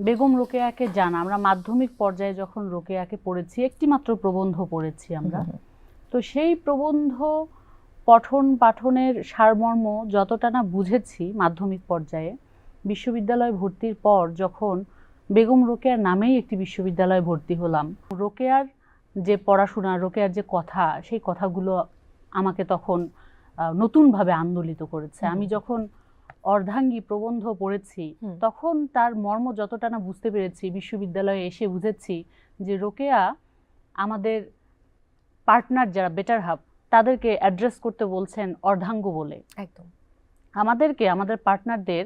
বেগম রোকেয়াকে জানা, আমরা মাধ্যমিক পর্যায়ে যখন রোকেয়াকে পড়েছি, একটিমাত্র প্রবন্ধ পড়েছি আমরা। তো সেই প্রবন্ধ পঠন পাঠনের সারমর্ম যতটা না বুঝেছি মাধ্যমিক পর্যায়ে, বিশ্ববিদ্যালয়ে ভর্তির পর যখন বেগম রোকেয়ার নামেই একটি বিশ্ববিদ্যালয়ে ভর্তি হলাম, রোকেয়ার যে পড়াশোনা, রোকেয়ার যে কথা, সেই কথাগুলো আমাকে তখন নতুনভাবে আন্দোলিত করেছে। আমি যখন অর্ধাঙ্গী প্রবন্ধ পড়েছি তখন তার মর্ম যতটা না বুঝতে পেরেছি, বিশ্ববিদ্যালয়ে এসে বুঝেছি যে রোকেয়া আমাদের পার্টনার যারা বেটার হাব তাদেরকে অ্যাড্রেস করতে বলছেন অর্ধাঙ্গ বলে। একদম আমাদেরকে, আমাদের পার্টনারদের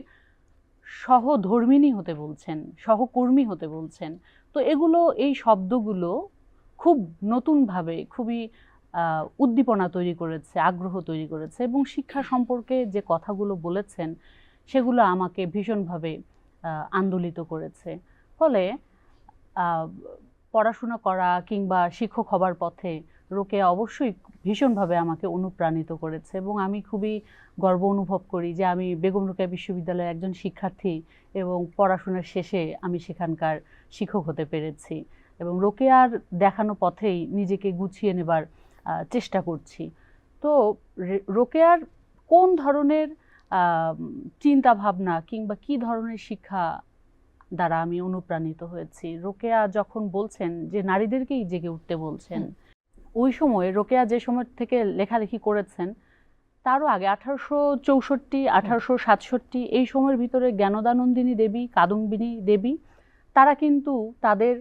সহধর্মিণী হতে বলছেন, সহকর্মী হতে বলছেন। তো এগুলো, এই শব্দগুলো খুব নতুনভাবে খুবই উদ্দীপনা তৈরি করেছে, আগ্রহ তৈরি করেছে, এবং শিক্ষা সম্পর্কে যে কথাগুলো বলেছেন সেগুলো আমাকে ভীষণভাবে আন্দোলিত করেছে। ফলে পড়াশোনা করা কিংবা শিক্ষক হবার পথে রোকেয়া অবশ্যই ভীষণভাবে আমাকে অনুপ্রাণিত করেছে, এবং আমি খুবই গর্ব অনুভব করি যে আমি বেগম রোকেয়া বিশ্ববিদ্যালয়ের একজন শিক্ষার্থী এবং পড়াশোনার শেষে আমি সেখানকার শিক্ষক হতে পেরেছি, এবং রোকেয়ার দেখানো পথেই নিজেকে গুছিয়ে নেবার চেষ্টা করছি। তো রোকেয়ার কোন ধরনের চিন্তা ভাবনা কিংবা কি ধরনের শিক্ষা দ্বারা আমি অনুপ্রাণিত হয়েছি? রোকেয়া যখন বলছেন যে নারীদেরকেই জেগে উঠতে বলছেন, ওই সময় রোকেয়া যে সময় থেকে লেখালেখি করেছেন তারও আগে 1864 1867 এই সময়ের ভিতরে জ্ঞানদানন্দিনী দেবী, কাদম্বিনী দেবী, তারা কিন্তু তাদের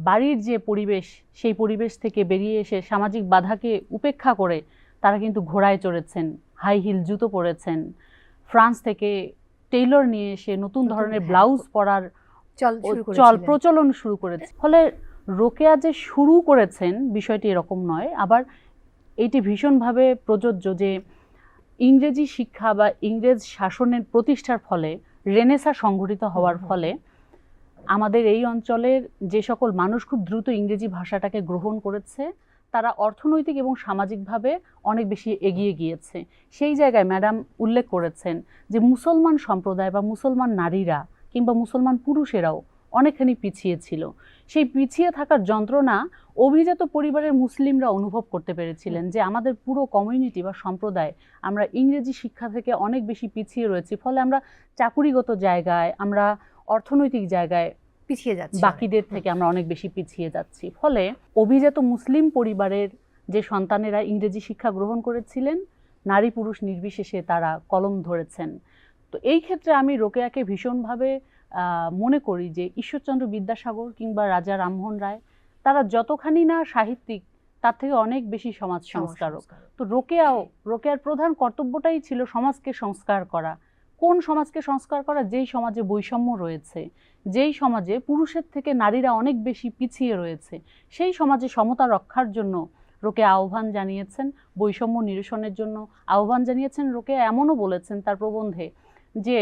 বাড়ির যে পরিবেশ, সেই পরিবেশ থেকে বেরিয়ে এসে সামাজিক বাধাকে উপেক্ষা করে তারা কিন্তু ঘোড়ায় চড়েছেন, হাই হিল জুতো পরেছেন, ফ্রান্স থেকে টেইলর নিয়ে এসে নতুন ধরনের ব্লাউজ পরার প্রচলন শুরু করেছে। ফলে রোকেয়া যে শুরু করেছেন বিষয়টি এরকম নয়, আবার এটি ভীষণভাবে প্রযোজ্য যে ইংরেজি শিক্ষা বা ইংরেজ শাসনের প্রতিষ্ঠার ফলে, রেনেসাঁ সংঘটিত হওয়ার ফলে আমাদের এই অঞ্চলের যে সকল মানুষ খুব দ্রুত ইংরেজি ভাষাটাকে গ্রহণ করেছে, তারা অর্থনৈতিক এবং সামাজিকভাবে অনেক বেশি এগিয়ে গিয়েছে। সেই জায়গায় ম্যাডাম উল্লেখ করেছেন যে মুসলমান সম্প্রদায় বা মুসলমান নারীরা কিংবা মুসলমান পুরুষেরাও অনেকখানি পিছিয়ে ছিল। সেই পিছিয়ে থাকার যন্ত্রণা অভিজাত পরিবারের মুসলিমরা অনুভব করতে পেরেছিলেন যে আমাদের পুরো কমিউনিটি বা সম্প্রদায় আমরা ইংরেজি শিক্ষা থেকে অনেক বেশি পিছিয়ে রয়েছি, ফলে আমরা চাকুরিগত জায়গায়, আমরা অর্থনৈতিক জায়গায় পিছিয়ে যাচ্ছি, বাকিদের থেকে আমরা অনেক বেশি পিছিয়ে যাচ্ছি। ফলে অভিজাত মুসলিম পরিবারের যে সন্তানেরা ইংরেজি শিক্ষা গ্রহণ করেছিলেন, নারী পুরুষ নির্বিশেষে তারা কলম ধরেছেন। তো এই ক্ষেত্রে আমি রোকেয়াকে ভীষণভাবে মনে করি যে ঈশ্বরচন্দ্র বিদ্যাসাগর কিংবা রাজা রামমোহন রায় তারা যতখানি না সাহিত্যিক, তার থেকে অনেক বেশি সমাজ সংস্কারক। তো রোকেয়ার প্রধান কর্তব্যটাই ছিল সমাজকে সংস্কার করা। কোন সমাজকে সংস্কার করা? যেই সমাজে বৈষম্য রয়েছে, যেই সমাজে পুরুষের থেকে নারীরা অনেক বেশি পিছিয়ে রয়েছে, সেই সমাজে সমতা রক্ষার জন্য রোকেয়া আহ্বান জানিয়েছেন, বৈষম্য নিরসনের জন্য আহ্বান জানিয়েছেন। রোকেয়া এমনও বলেছেন তার প্রবন্ধে যে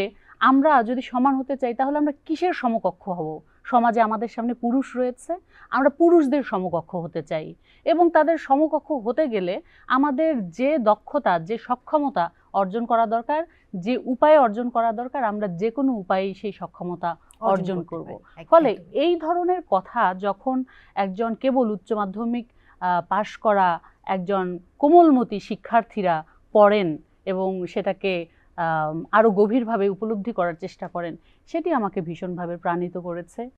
আমরা যদি সমান হতে চাই তাহলে আমরা কিসের সমকক্ষ হব? সমাজে আমাদের সামনে পুরুষ রয়েছে, আমরা পুরুষদের সমকক্ষ হতে চাই, এবং তাদের সমকক্ষ হতে গেলে আমাদের যে দক্ষতা, যে সক্ষমতা অর্জন করা দরকার, যে উপায়ে অর্জন করা দরকার, আমরা যে কোনো উপায়েই সেই সক্ষমতা অর্জন করব। ফলে এই ধরনের কথা যখন একজন কেবল উচ্চ মাধ্যমিক পাশ করা একজন কোমলমতি শিক্ষার্থীরা পড়েন এবং সেটাকে আরো গভীরভাবে উপলব্ধি করার চেষ্টা করেন, সেটি আমাকে ভীষণভাবে প্রাণিত করেছে।